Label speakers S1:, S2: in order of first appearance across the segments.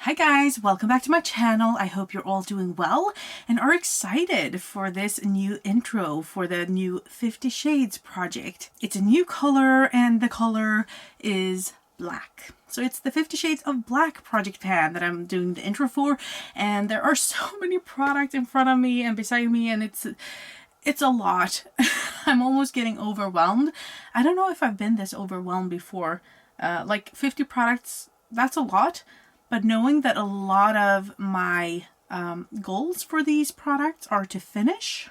S1: Hi guys, welcome back to my channel. I hope you're all doing well and are excited for this new intro for the new 50 Shades project. It's a new color and the color is black. So it's the 50 Shades of Black project pan that I'm doing the intro for, and there are so many products in front of me and beside me, and it's a lot. I'm almost getting overwhelmed. I don't know if I've been this overwhelmed before. Like 50 products, that's a lot. But knowing that a lot of my goals for these products are to finish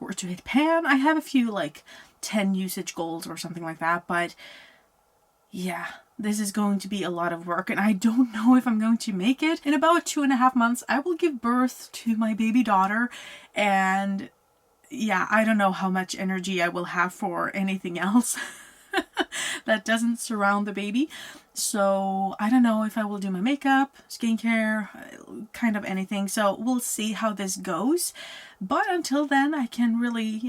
S1: or to hit pan, I have a few like 10 usage goals or something like that. But yeah, this is going to be a lot of work and I don't know if I'm going to make it. In about 2.5 months, I will give birth to my baby daughter, and yeah, I don't know how much energy I will have for anything else that doesn't surround the baby. So I don't know if I will do my makeup, skincare, kind of anything. So we'll see how this goes. But until then, I can really,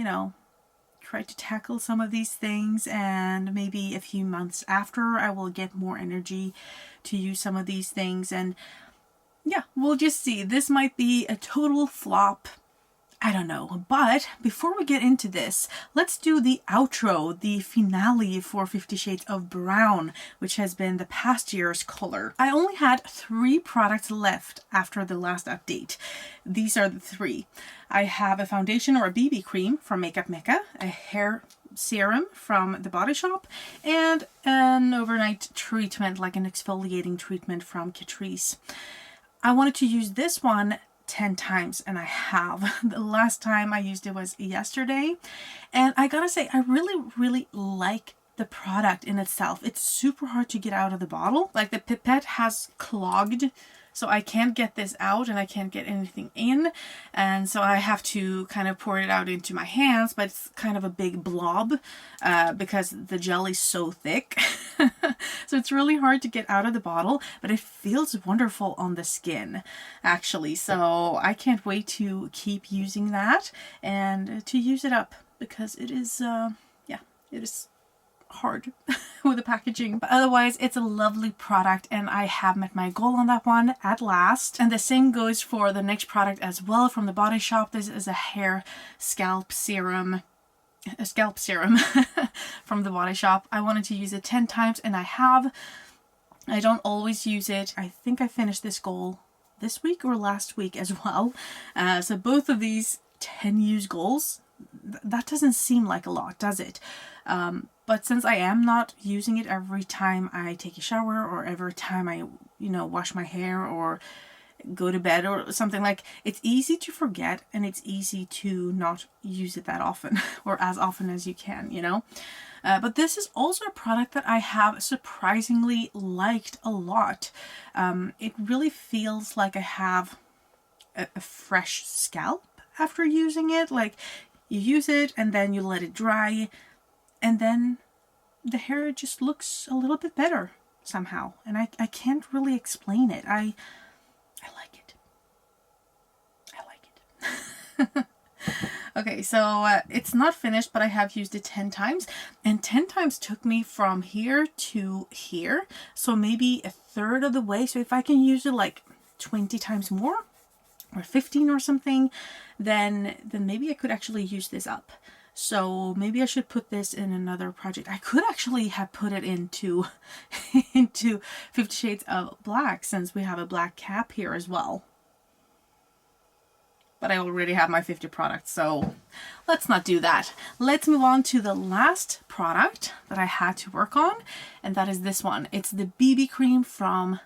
S1: try to tackle some of these things, and maybe a few months after I will get more energy to use some of these things. And yeah, we'll just see. This might be a total flop. I don't know. But before we get into this, let's do the outro, the finale for 50 Shades of Brown, which has been the past year's color. I only had 3 products left after the last update. These are the 3. I have a foundation or a BB cream from Makeup Mecca, a hair serum from The Body Shop, and an overnight treatment, like an exfoliating treatment from Catrice. I wanted to use this one 10 times and I have. The last time I used it was yesterday, and I gotta say I really like the product in itself. It's super hard to get out of the bottle. Like the pipette has clogged, so I can't get this out and I can't get anything in, and so I have to kind of pour it out into my hands, but it's kind of a big blob because the gel is so thick. So it's really hard to get out of the bottle, but it feels wonderful on the skin actually. So I can't wait to keep using that and to use it up, because it is it is hard with the packaging. But otherwise, it's a lovely product and I have met my goal on that one at last. And the same goes for the next product as well from The Body Shop. This is a hair scalp serum. A scalp serum from The Body Shop. I wanted to use it 10 times and I have. I don't always use it. I think I finished this goal this week or last week as well. So both of these 10 use goals, that doesn't seem like a lot, does it? But since I am not using it every time I take a shower or every time I, wash my hair or go to bed or something, like, it's easy to forget and it's easy to not use it that often or as often as you can, But this is also a product that I have surprisingly liked a lot. It really feels like I have a fresh scalp after using it. Like, you use it and then you let it dry, and then the hair just looks a little bit better somehow. And I can't really explain it. I like it. I like it. Okay, so it's not finished, but I have used it 10 times. And 10 times took me from here to here. So maybe a third of the way. So if I can use it like 20 times more, or 15 or something, then maybe I could actually use this up. So maybe I should put this in another project. I could actually have put it into 50 Shades of Black, since we have a black cap here as well. But I already have my 50 products, so let's not do that. Let's move on to the last product that I had to work on, and that is this one. It's the BB cream from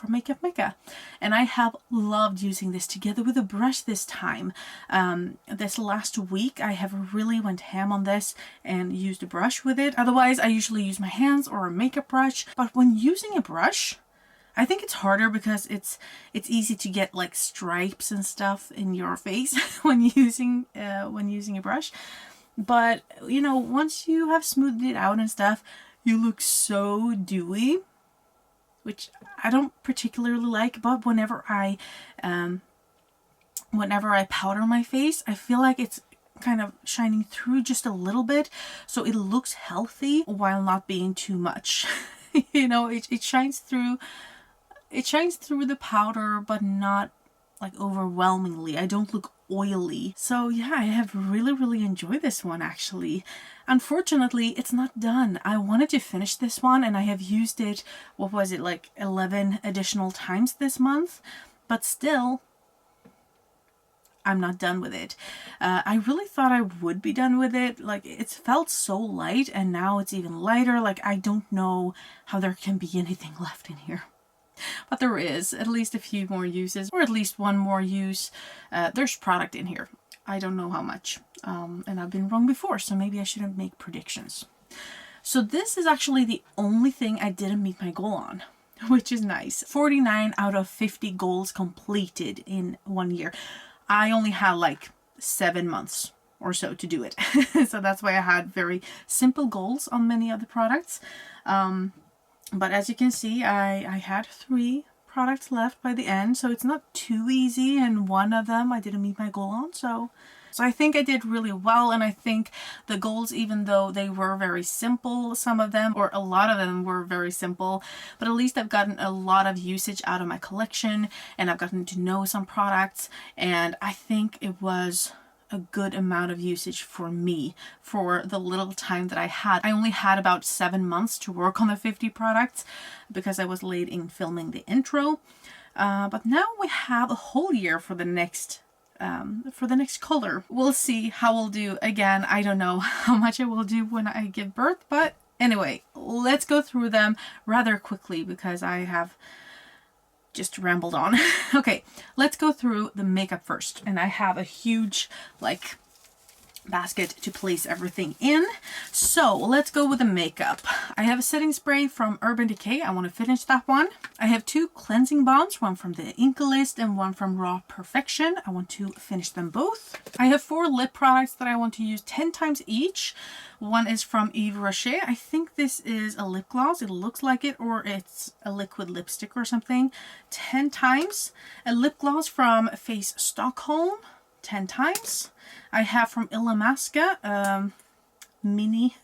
S1: Makeup Mecca, and I have loved using this together with a brush this time. This last week I have really went ham on this and used a brush with it. Otherwise I usually use my hands or a makeup brush, but when using a brush I think it's harder because it's easy to get like stripes and stuff in your face when using a brush. But once you have smoothed it out and stuff, you look so dewy, which I don't particularly like. But whenever I powder my face, I feel like it's kind of shining through just a little bit, so it looks healthy while not being too much. It shines through it shines through the powder, but not like overwhelmingly. I don't look oily. So yeah, I have really enjoyed this one actually. Unfortunately, it's not done. I wanted to finish this one and I have used it, what was it, like 11 additional times this month, but still I'm not done with it. I really thought I would be done with it. Like, it's felt so light and now it's even lighter. Like, I don't know how there can be anything left in here. But there is at least a few more uses, or at least one more use. There's product in here. I don't know how much. And I've been wrong before, so maybe I shouldn't make predictions. So this is actually the only thing I didn't meet my goal on, which is nice. 49 out of 50 goals completed in 1 year. I only had like 7 months or so to do it. So that's why I had very simple goals on many of the products. But as you can see, I had 3 products left by the end, so it's not too easy, and one of them I didn't meet my goal on, so I think I did really well. And I think the goals, even though they were very simple, some of them, or a lot of them were very simple, but at least I've gotten a lot of usage out of my collection, and I've gotten to know some products, and I think it was a good amount of usage for me for the little time that I had. I only had about 7 months to work on the 50 products because I was late in filming the intro. But now we have a whole year for the next color. We'll see how we'll do. Again, I don't know how much I will do when I give birth, but anyway, let's go through them rather quickly because I have just rambled on. Okay, let's go through the makeup first. And I have a huge like basket to place everything in. So let's go with the makeup. I have a setting spray from Urban Decay. I want to finish that one. I have 2 cleansing balms, one from the Inkalist and one from Raw Perfection. I want to finish them both. I have 4 lip products that I want to use 10 times each. One is from Yves Rocher. I think this is a lip gloss. It looks like it, or it's a liquid lipstick or something. 10 times. A lip gloss from Face Stockholm. 10 times. I have from Illamasqua a mini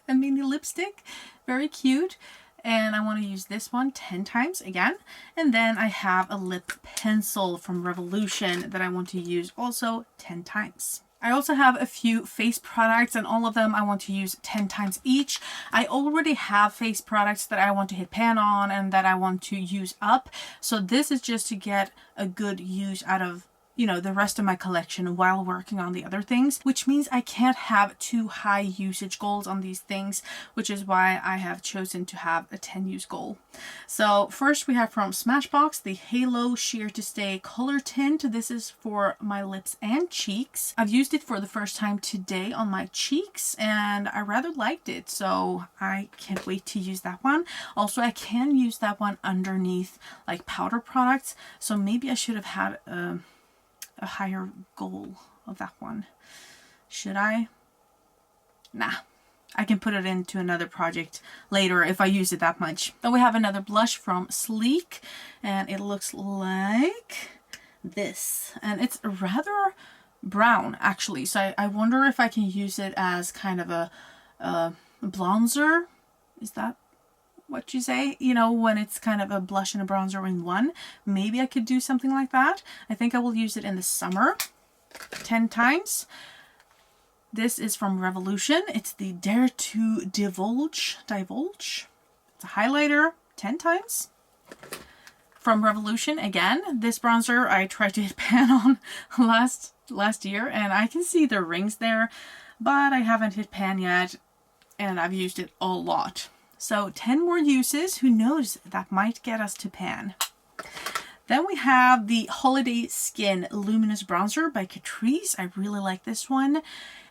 S1: lipstick, very cute, and I want to use this one 10 times again. And then I have a lip pencil from Revolution that I want to use also 10 times. I also have a few face products, and all of them I want to use 10 times each. I already have face products that I want to hit pan on and that I want to use up, so this is just to get a good use out of, you know, the rest of my collection while working on the other things, which means I can't have too high usage goals on these things, which is why I have chosen to have a 10 use goal. So first we have from Smashbox the Halo Sheer to Stay Color Tint. This is for my lips and cheeks. I've used it for the first time today on my cheeks and I rather liked it, so I can't wait to use that one. Also, I can use that one underneath like powder products, so maybe I should have had a higher goal of that one. Should I? Nah. I can put it into another project later if I use it that much. Then we have another blush from Sleek, and it looks like this. And it's rather brown, actually. So I wonder if I can use it as kind of a bronzer. Is that what you say? You know, when it's kind of a blush and a bronzer in one. Maybe I could do something like that. I think I will use it in the summer 10 times. This is from Revolution. It's the Dare to Divulge. It's a highlighter 10 times. From Revolution again. This bronzer I tried to hit pan on last year, and I can see the rings there, but I haven't hit pan yet, and I've used it a lot. So 10 more uses. Who knows? That might get us to pan. Then we have the Holiday Skin Luminous Bronzer by Catrice. I really like this one.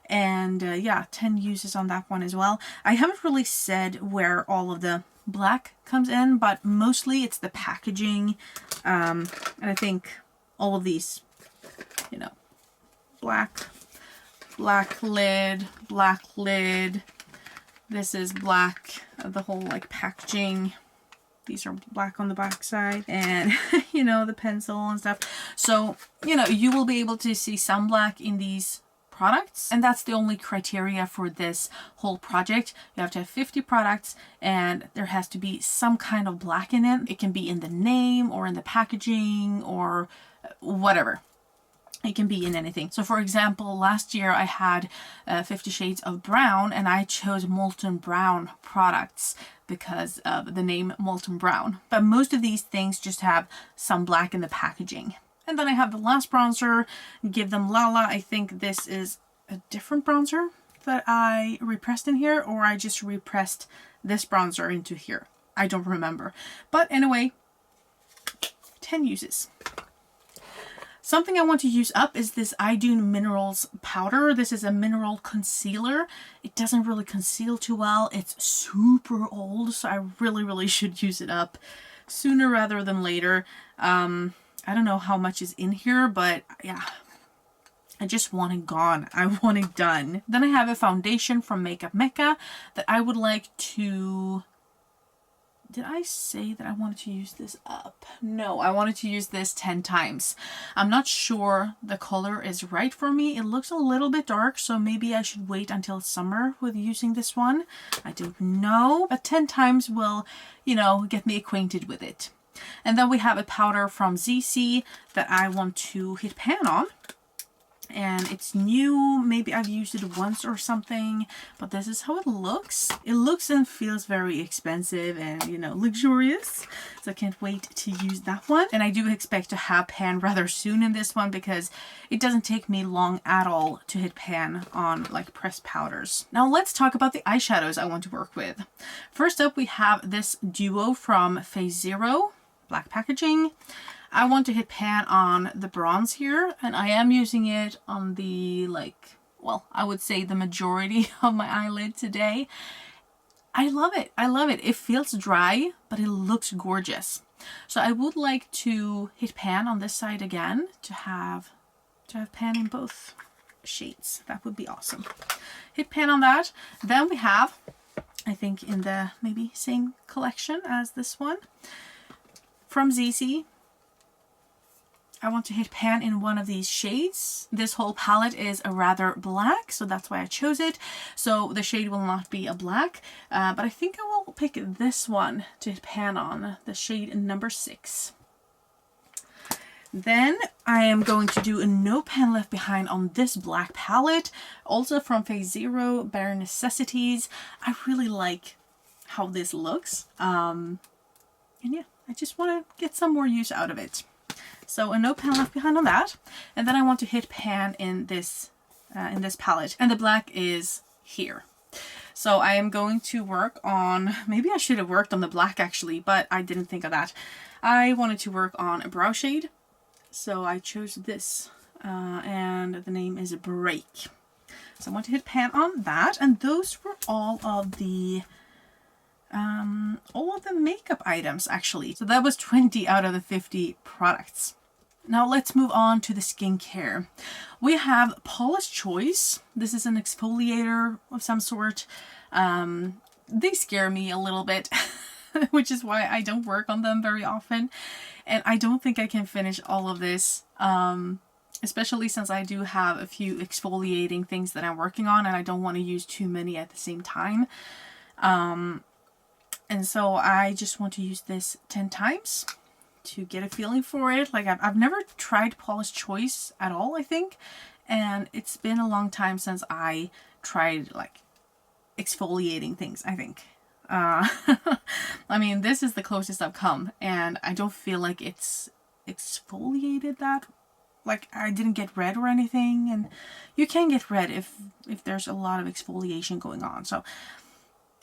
S1: And yeah, 10 uses on that one as well. I haven't really said where all of the black comes in, but mostly it's the packaging. And I think all of these, you know, black lid. This is black, the whole like packaging. These are black on the back side, and you know, the pencil and stuff. So, you know, you will be able to see some black in these products, and that's the only criteria for this whole project. You have to have 50 products and there has to be some kind of black in it. It can be in the name or in the packaging or whatever. It can be in anything. So for example, last year I had 50 Shades of Brown, and I chose Molten Brown products because of the name Molten Brown. But most of these things just have some black in the packaging. And then I have the last bronzer, Give Them Lala. I think this is a different bronzer that I repressed in here, or I just repressed this bronzer into here. I don't remember. But anyway, 10 uses. Something I want to use up is this iDune Minerals powder. This is a mineral concealer. It doesn't really conceal too well. It's super old, so I really should use it up sooner rather than later. I don't know how much is in here, but yeah, I just want it gone. I want it done. Then I have a foundation from Makeup Mecca that I would like to... Did I say that I wanted to use this up? No, I wanted to use this 10 times. I'm not sure the color is right for me. It looks a little bit dark, so maybe I should wait until summer with using this one. I don't know, but 10 times will, you know, get me acquainted with it. And then we have a powder from Cece that I want to hit pan on. And it's new. Maybe I've used it once or something, but this is how it looks. It looks and feels very expensive and, you know, luxurious. So I can't wait to use that one. And I do expect to have pan rather soon in this one because it doesn't take me long at all to hit pan on like pressed powders. Now let's talk about the eyeshadows I want to work with. First up, we have this duo from Phase Zero, black packaging. I want to hit pan on the bronze here, and I am using it on the, like, well, I would say the majority of my eyelid today. I love it. I love it. It feels dry, but it looks gorgeous. So I would like to hit pan on this side again to have pan in both shades. That would be awesome. Hit pan on that. Then we have, I think in the maybe same collection as this one, from Cece. I want to hit pan in one of these shades. This whole palette is a rather black, so that's why I chose it. So the shade will not be a black, but I think I will pick this one to hit pan on, the shade number 6. Then I am going to do a no pan left behind on this black palette, also from Phase Zero, Bare Necessities. I really like how this looks. And yeah, I just want to get some more use out of it. So a no pan left behind on that. And then I want to hit pan in this palette. And the black is here. So I am going to work on, maybe I should have worked on the black actually, but I didn't think of that. I wanted to work on a brow shade. So I chose this. And the name is Break. So I want to hit pan on that. And those were all of the makeup items actually. So that was 20 out of the 50 products. Now let's move on to the skincare. We have Paula's Choice. This is an exfoliator of some sort. They scare me a little bit, which is why I don't work on them very often. And I don't think I can finish all of this, especially since I do have a few exfoliating things that I'm working on and I don't want to use too many at the same time. And so I just want to use this 10 times to get a feeling for it. Like I've never tried Paula's Choice at all, I think. And it's been a long time since I tried like exfoliating things, I think. I mean, this is the closest I've come and I don't feel like it's exfoliated that. Like I didn't get red or anything, and you can get red if there's a lot of exfoliation going on. So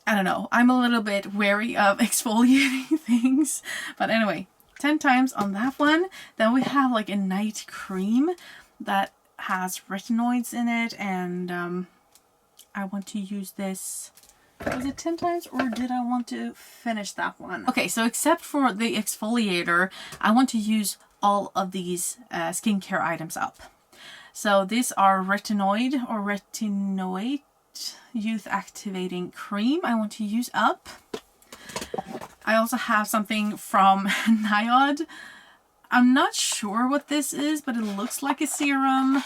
S1: I don't know. I'm a little bit wary of exfoliating things. But anyway, 10 times on that one. Then we have like a night cream that has retinoids in it. And I want to use this. Was it 10 times or did I want to finish that one? Okay, so except for the exfoliator, I want to use all of these skincare items up. So these are retinoid or retinoid youth activating cream I want to use up. I also have something from Niod. I'm not sure what this is, but it looks like a serum.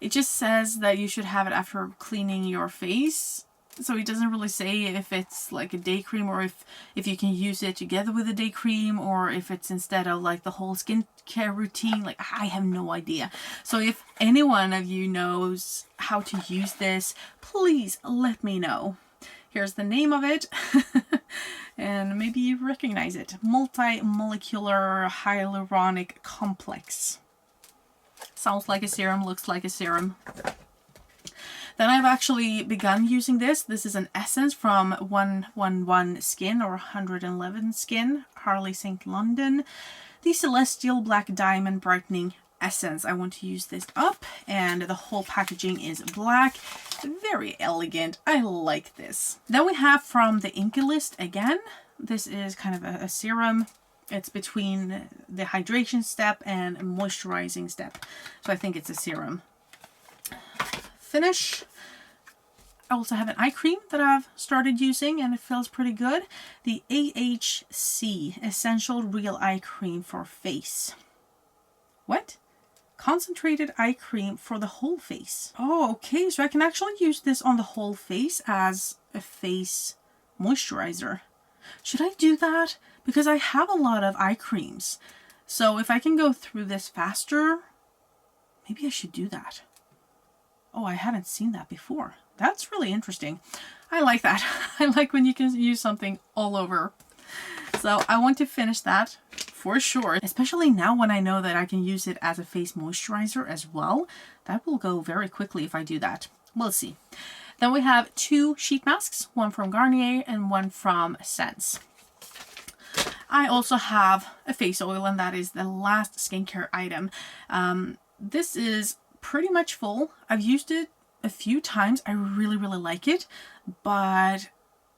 S1: It just says that you should have it after cleaning your face. So it doesn't really say if it's like a day cream or if you can use it together with a day cream or if it's instead of like the whole skincare routine. Like, I have no idea. So if any one of you knows how to use this, please let me know. Here's the name of it. And maybe you recognize it. Multi-molecular hyaluronic complex. Sounds like a serum, looks like a serum. Then I've actually begun using this. This is an essence from 111 Skin or 111 Skin, Harley St. London. The Celestial Black Diamond Brightening Essence. I want to use this up, and the whole packaging is black. Very elegant. I like this. Then we have from the Inky List again. This is kind of a serum. It's between the hydration step and moisturizing step. So I think it's a serum. Finish. I also have an eye cream that I've started using and it feels pretty good. The AHC Essential Real Eye Cream for Face. What? Concentrated eye cream for the whole face. Oh, okay. So I can actually use this on the whole face as a face moisturizer. Should I do that? Because I have a lot of eye creams. So if I can go through this faster, maybe I should do that. Oh, I hadn't seen that before. That's really interesting. I like that. I like when you can use something all over. So I want to finish that for sure, especially now when I know that I can use it as a face moisturizer as well. That will go very quickly if I do that. We'll see. Then we have 2 sheet masks, one from Garnier and one from Sense. I also have a face oil, and that is the last skincare item. This is pretty much full. I've used it a few times. I really like it, but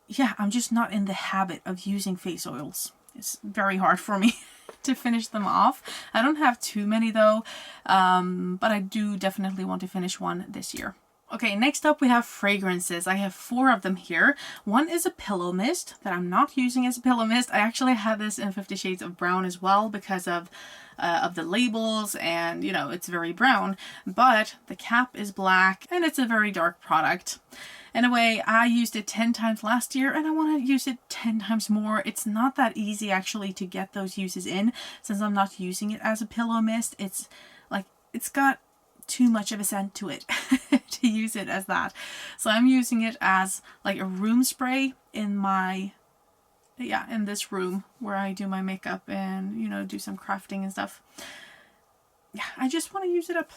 S1: yeah, I'm just not in the habit of using face oils. It's very hard for me to finish them off. I don't have too many though, but I do definitely want to finish one this year. Okay, next up we have fragrances. I have 4 of them here. One is a pillow mist that I'm not using as a pillow mist. I actually have this in 50 Shades of Brown as well because of the labels, and you know, it's very brown, but the cap is black and it's a very dark product. Anyway, I used it 10 times last year and I want to use it 10 times more. It's not that easy actually to get those uses in since I'm not using it as a pillow mist. It's like, it's got too much of a scent to it to use it as that. So I'm using it as like a room spray in my, in this room where I do my makeup and, you know, do some crafting and stuff. Yeah, I just want to use it up.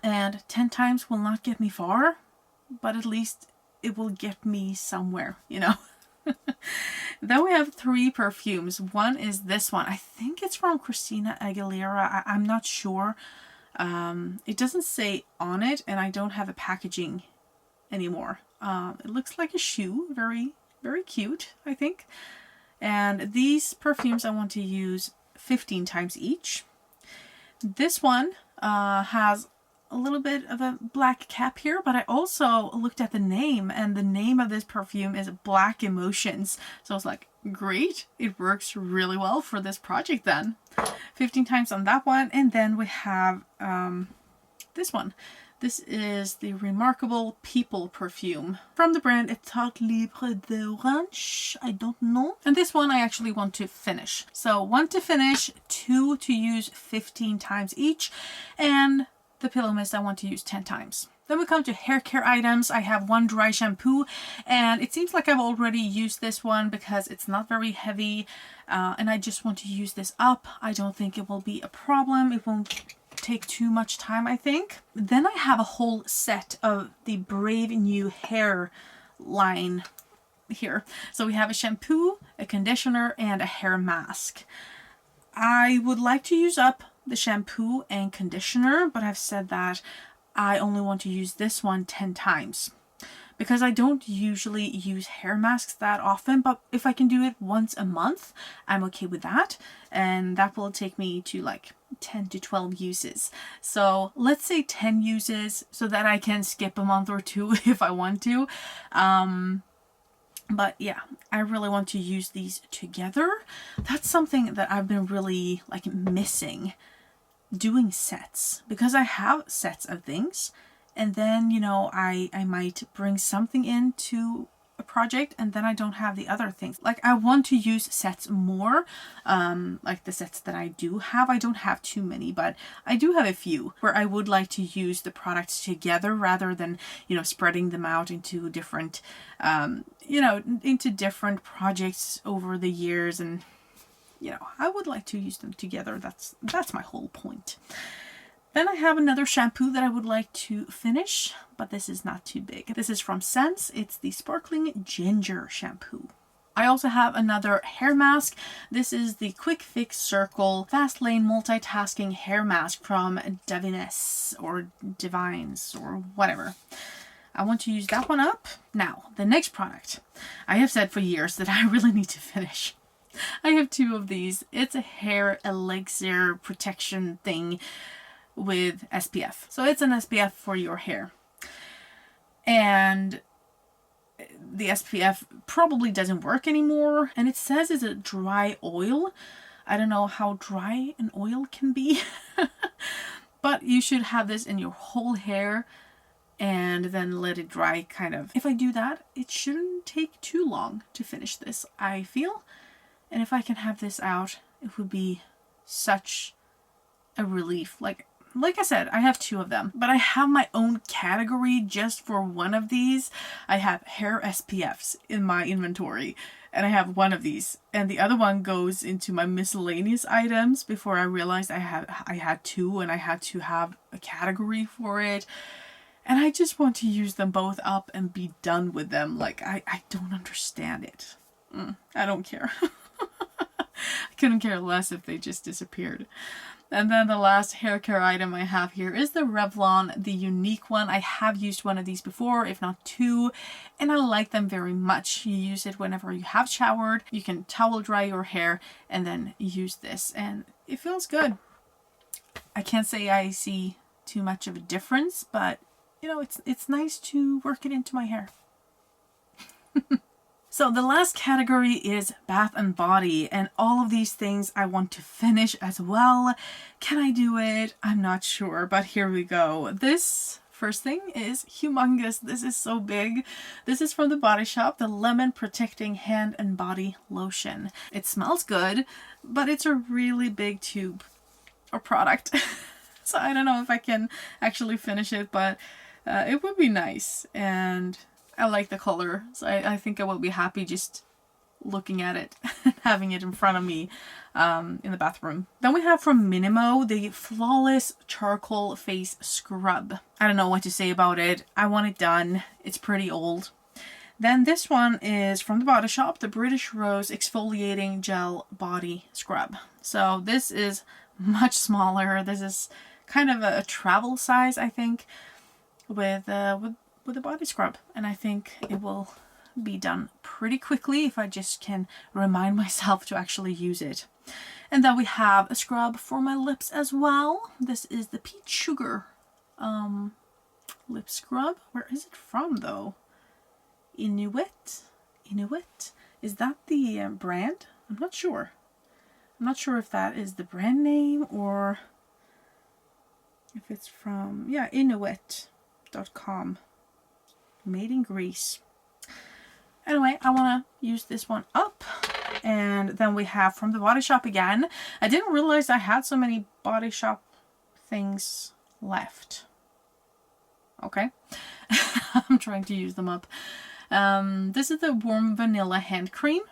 S1: And 10 times will not get me far, but at least it will get me somewhere, you know. Then we have 3 perfumes. One is this one. I think it's from Christina Aguilera. I'm not sure. It doesn't say on it, and I don't have the packaging anymore. It looks like a shoe. Very cute, I think. And these perfumes I want to use 15 times each. This one has a little bit of a black cap here, but I also looked at the name, and the name of this perfume is Black Emotions. So I was like, great, it works really well for this project then. 15 times on that one. And then we have this one. This is the Remarkable People perfume from the brand Etat Libre d'Orange. I don't know. And this one I actually want to finish. So 1 to finish, 2 to use 15 times each, and the pillow mist I want to use 10 times. Then we come to hair care items. I have 1 dry shampoo, and it seems like I've already used this one because it's not very heavy, and I just want to use this up. I don't think it will be a problem. It won't take too much time, I think. Then I have a whole set of the Brave New Hair line here. So we have a shampoo, a conditioner, and a hair mask. I would like to use up the shampoo and conditioner, but I've said that I only want to use this one 10 times because I don't usually use hair masks that often, but if I can do it once a month, I'm okay with that, and that will take me to like 10 to 12 uses. So let's say 10 uses so that I can skip a month or 2 if I want to. But yeah, I really want to use these together. That's something that I've been really like missing doing sets, because I have sets of things, and then, you know, I might bring something into a project and then I don't have the other things. Like, I want to use sets more, like the sets that I do have. I don't have too many, but I do have a few where I would like to use the products together rather than, you know, spreading them out into different, you know, into different projects over the years. And, you know, I would like to use them together. That's my whole point. Then I have another shampoo that I would like to finish, but this is not too big. This is from Cece. It's the Sparkling Ginger Shampoo. I also have another hair mask. This is the Quick Fix Circle Fast Lane Multitasking Hair Mask from black-ness or Divines or whatever. I want to use that one up. Now, the next product. I have said for years that I really need to finish. I have two of these. It's a hair elixir protection thing with SPF. So it's an SPF for your hair. And the SPF probably doesn't work anymore. And it says it's a dry oil. I don't know how dry an oil can be. But you should have this in your whole hair and then let it dry kind of. If I do that, it shouldn't take too long to finish this, I feel. And if I can have this out, it would be such a relief. Like I said, I have two of them, but I have my own category just for one of these. I have hair SPFs in my inventory, and I have one of these, and the other one goes into my miscellaneous items before I realized I had two, and I had to have a category for it. And I just want to use them both up and be done with them. Like, I don't understand it. I don't care. I couldn't care less if they just disappeared. And then the last hair care item I have here is the Revlon, the unique one. I have used one of these before, if not two, and I like them very much. You use it whenever you have showered. You can towel dry your hair and then use this, and it feels good. I can't say I see too much of a difference, but you know, it's nice to work it into my hair. So the last category is Bath and Body, and all of these things I want to finish as well. Can I do it? I'm not sure, but here we go. This first thing is humongous. This is so big. This is from the Body Shop, the Lemon Protecting Hand and Body Lotion. It smells good, but it's a really big tube or product. So I don't know if I can actually finish it, but it would be nice. And I like the color, so I think I will be happy just looking at it and having it in front of me in the bathroom. Then we have from Minimo the Flawless Charcoal Face Scrub. I don't know what to say about it. I want it done. It's pretty old. Then this one is from the Body Shop, the British Rose Exfoliating Gel Body Scrub. So this is much smaller. This is kind of a travel size, I think, with a body scrub, and I think it will be done pretty quickly if I just can remind myself to actually use it. And then we have a scrub for my lips as well. This is the Peach Sugar lip scrub. Where is it from though? Inuit? Is that the brand? I'm not sure. I'm not sure if that is the brand name or if it's from, yeah, Inuit.com. Made in Greece. Anyway, I want to use this one up. And then we have from the Body Shop again. I didn't realize I had so many Body Shop things left. Okay. I'm trying to use them up. This is the Warm Vanilla Hand Cream.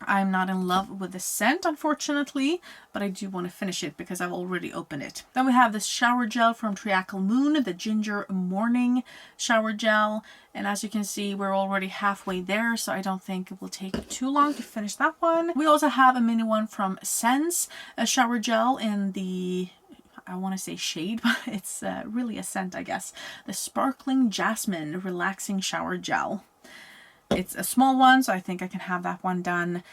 S1: I'm not in love with the scent, unfortunately, but I do want to finish it because I've already opened it. Then we have this shower gel from Triacle Moon, the Ginger Morning Shower Gel. And as you can see, we're already halfway there, so I don't think it will take too long to finish that one. We also have a mini one from Sense, a shower gel in the, I want to say shade, but it's really a scent, I guess. The Sparkling Jasmine Relaxing Shower Gel. It's a small one, so I think I can have that one done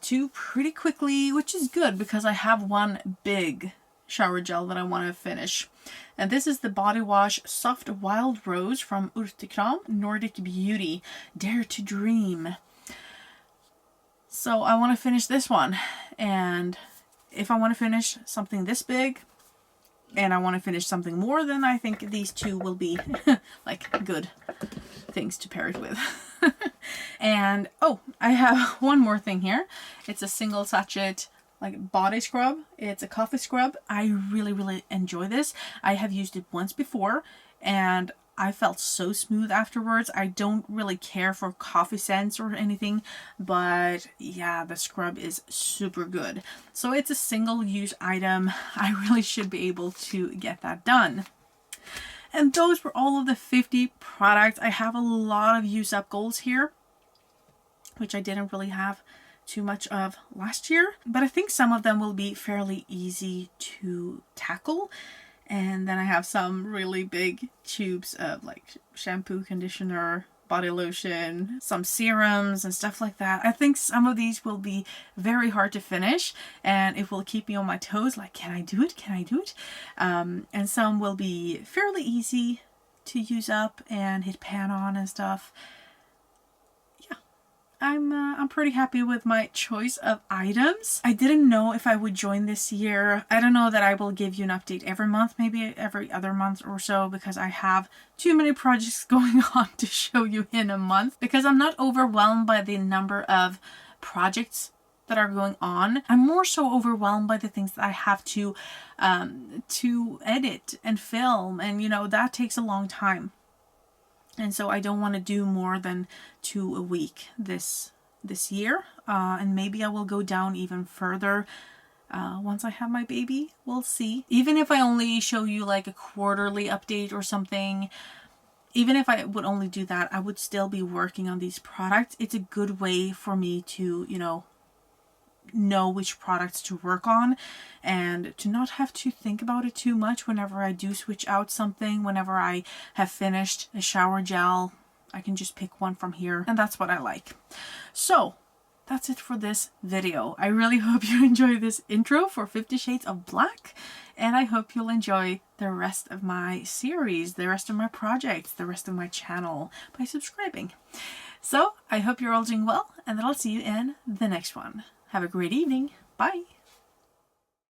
S1: too pretty quickly, which is good because I have one big shower gel that I want to finish. And this is the Body Wash Soft Wild Rose from Urtekram Nordic Beauty Dare to Dream. So I want to finish this one, and if I want to finish something this big, and I want to finish something more, then I think these two will be like good things to pair it with. And oh, I have one more thing here. It's a single sachet like body scrub. It's a coffee scrub. I really enjoy this. I have used it once before and I felt so smooth afterwards. I don't really care for coffee scents or anything, but yeah, the scrub is super good. So it's a single use item. I really should be able to get that done. And those were all of the 50 products. I have a lot of use up goals here, which I didn't really have too much of last year, but I think some of them will be fairly easy to tackle. And then I have some really big tubes of like shampoo, conditioner, body lotion, some serums and stuff like that. I think some of these will be very hard to finish and it will keep me on my toes, like, can I do it? Can I do it? And some will be fairly easy to use up and hit pan on and stuff. I'm pretty happy with my choice of items. I didn't know if I would join this year. I don't know that I will give you an update every month, maybe every other month or so, because I have too many projects going on to show you in a month, because I'm not overwhelmed by the number of projects that are going on. I'm more so overwhelmed by the things that I have to edit and film, and you know, that takes a long time. And so I don't want to do more than 2 a week this year. And maybe I will go down even further once I have my baby. We'll see. Even if I only show you like a quarterly update or something, even if I would only do that, I would still be working on these products. It's a good way for me to, you know which products to work on and to not have to think about it too much whenever I do switch out something. Whenever I have finished a shower gel, I can just pick one from here, and that's what I like. So that's it for this video. I really hope you enjoy this intro for 50 Shades of Black, and I hope you'll enjoy the rest of my series, the rest of my projects, the rest of my channel by subscribing. So I hope you're all doing well, and that I'll see you in the next one. Have a great evening. Bye.